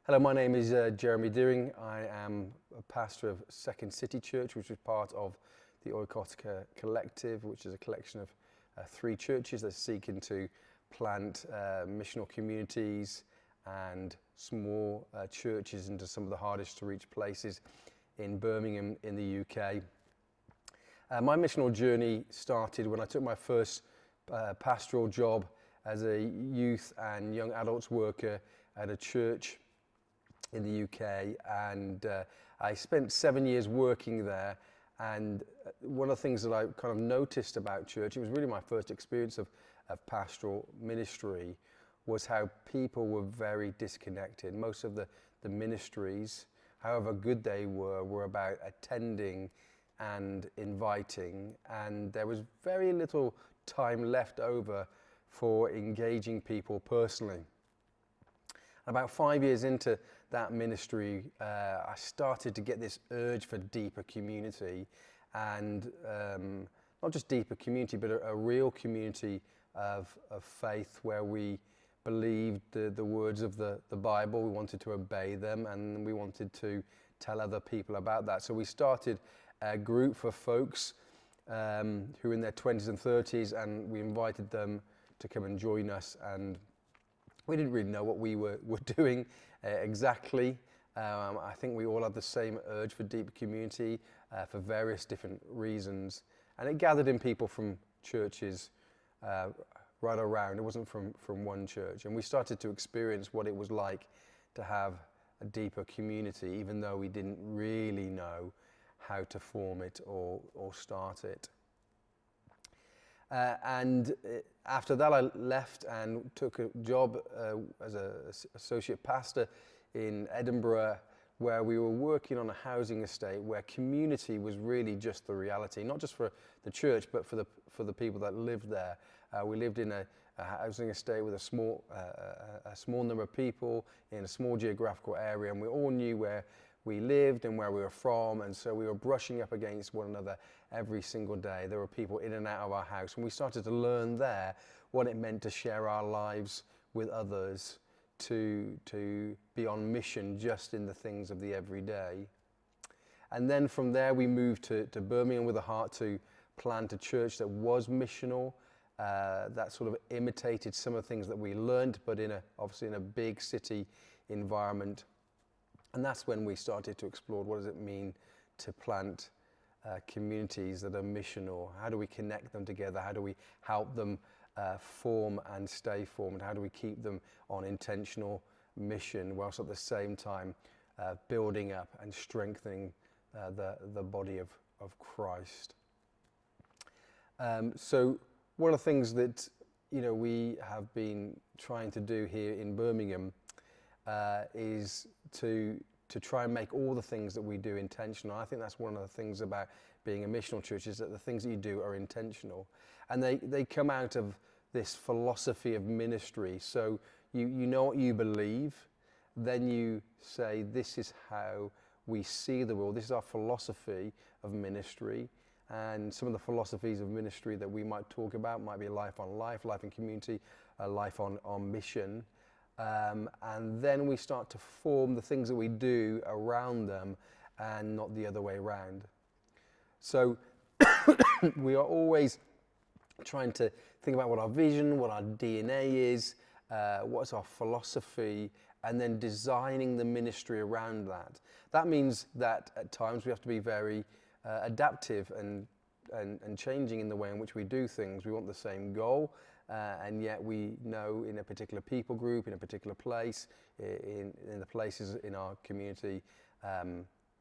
Hello, my name is Jeremy Deering. I am a pastor of Second City Church, which is part of the Oikotika Collective, which is a collection of three churches that are seeking to plant missional communities and small churches into some of the hardest to reach places in Birmingham in the UK. My missional journey started when I took my first pastoral job as a youth and young adults worker at a church in the UK, and I spent 7 years working there. And one of the things that I kind of noticed about church, it was really my first experience of pastoral ministry, was how people were very disconnected. Most of the ministries, however good they were about attending and inviting, and there was very little time left over for engaging people personally. About 5 years into that ministry, I started to get this urge for deeper community, and not just deeper community, but a real community of faith where we believed the words of the Bible, we wanted to obey them, and we wanted to tell other people about that. So we started a group for folks who were in their 20s and 30s, and we invited them to come and join us. And we didn't really know what we were doing exactly. I think we all had the same urge for deep community for various different reasons. And it gathered in people from churches right around. It wasn't from one church. And we started to experience what it was like to have a deeper community, even though we didn't really know how to form it or start it. And after that, I left and took a job as an associate pastor in Edinburgh, where we were working on a housing estate where community was really just the reality, not just for the church, but for the people that lived there. We lived in a housing estate with a small number of people in a small geographical area, and we all knew where we lived and where we were from, and so we were brushing up against one another every single day. There were people in and out of our house, and we started to learn there what it meant to share our lives with others, to be on mission just in the things of the everyday. And then from there we moved to Birmingham with a heart to plant a church that was missional, that sort of imitated some of the things that we learned, but obviously in a big city environment. And that's when we started to explore what does it mean to plant communities that are missional. How do we connect them together? How do we help them form and stay formed? How do we keep them on intentional mission whilst at the same time building up and strengthening the body of Christ? So one of the things that we have been trying to do here in Birmingham is to try and make all the things that we do intentional. I think that's one of the things about being a missional church, is that the things that you do are intentional. And they come out of this philosophy of ministry. So you know what you believe, then you say, this is how we see the world. This is our philosophy of ministry. And some of the philosophies of ministry that we might talk about might be life on life, life in community, life on mission. And then we start to form the things that we do around them and not the other way around. So we are always trying to think about what our vision, what our DNA is, what's our philosophy, and then designing the ministry around that. That means that at times we have to be very adaptive and changing in the way in which we do things. We want the same goal. And yet we know in a particular people group, in a particular place, in the places in our community,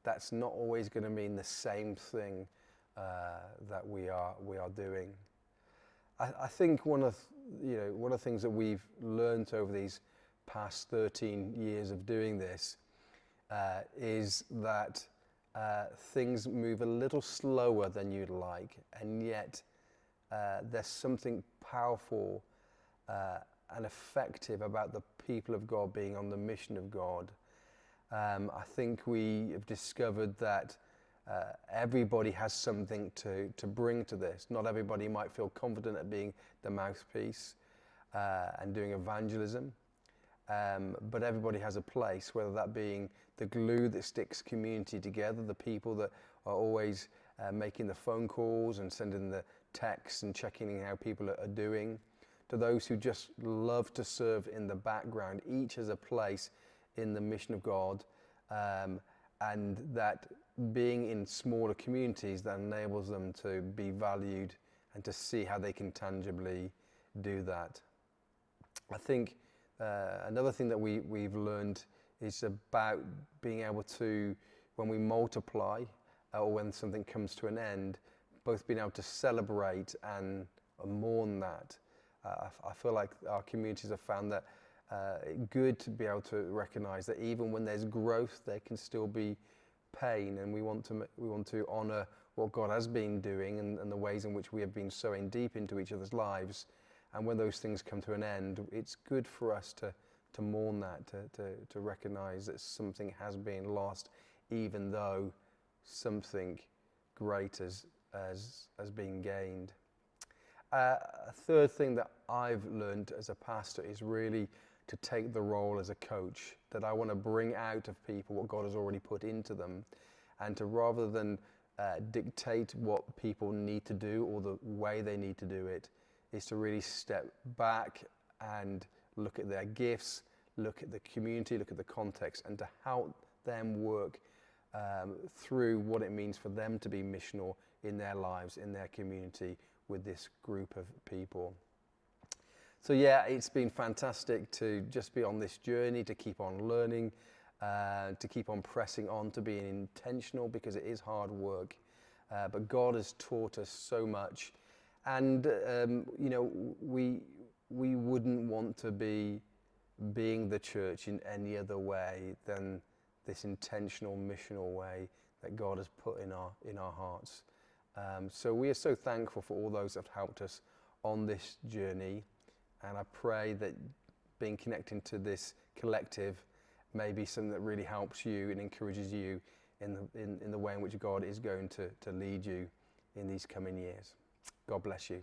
that's not always going to mean the same thing that we are doing. I think one of the things that we've learned over these past 13 years of doing this is that things move a little slower than you'd like, and yet there's something powerful and effective about the people of God being on the mission of God. I think we have discovered that everybody has something to bring to this. Not everybody might feel confident at being the mouthpiece and doing evangelism. but everybody has a place, whether that being the glue that sticks community together, the people that are always making the phone calls and sending the texts and checking in how people are doing, to those who just love to serve in the background. Each has a place in the mission of God, and that being in smaller communities, that enables them to be valued and to see how they can tangibly do that. I think another thing that we've learned is about being able to, when we multiply or when something comes to an end, both being able to celebrate and mourn that. I feel like our communities have found that good to be able to recognise that even when there's growth, there can still be pain, and we want to honour what God has been doing and the ways in which we have been sowing deep into each other's lives. And when those things come to an end, it's good for us to mourn that, to recognise that something has been lost, even though something great has been gained. A third thing that I've learned as a pastor is really to take the role as a coach, that I want to bring out of people what God has already put into them, and to, rather than dictate what people need to do or the way they need to do it, is to really step back and look at their gifts, look at the community, look at the context, and to help them work through what it means for them to be missional in their lives, in their community, with this group of people. So yeah, it's been fantastic to just be on this journey, to keep on learning, to keep on pressing on, to being intentional, because it is hard work. But God has taught us so much, and we wouldn't want to be being the church in any other way than this intentional, missional way that God has put in our hearts. So we are so thankful for all those that have helped us on this journey, and I pray that being connected to this collective may be something that really helps you and encourages you in the way in which God is going to lead you in these coming years. God bless you.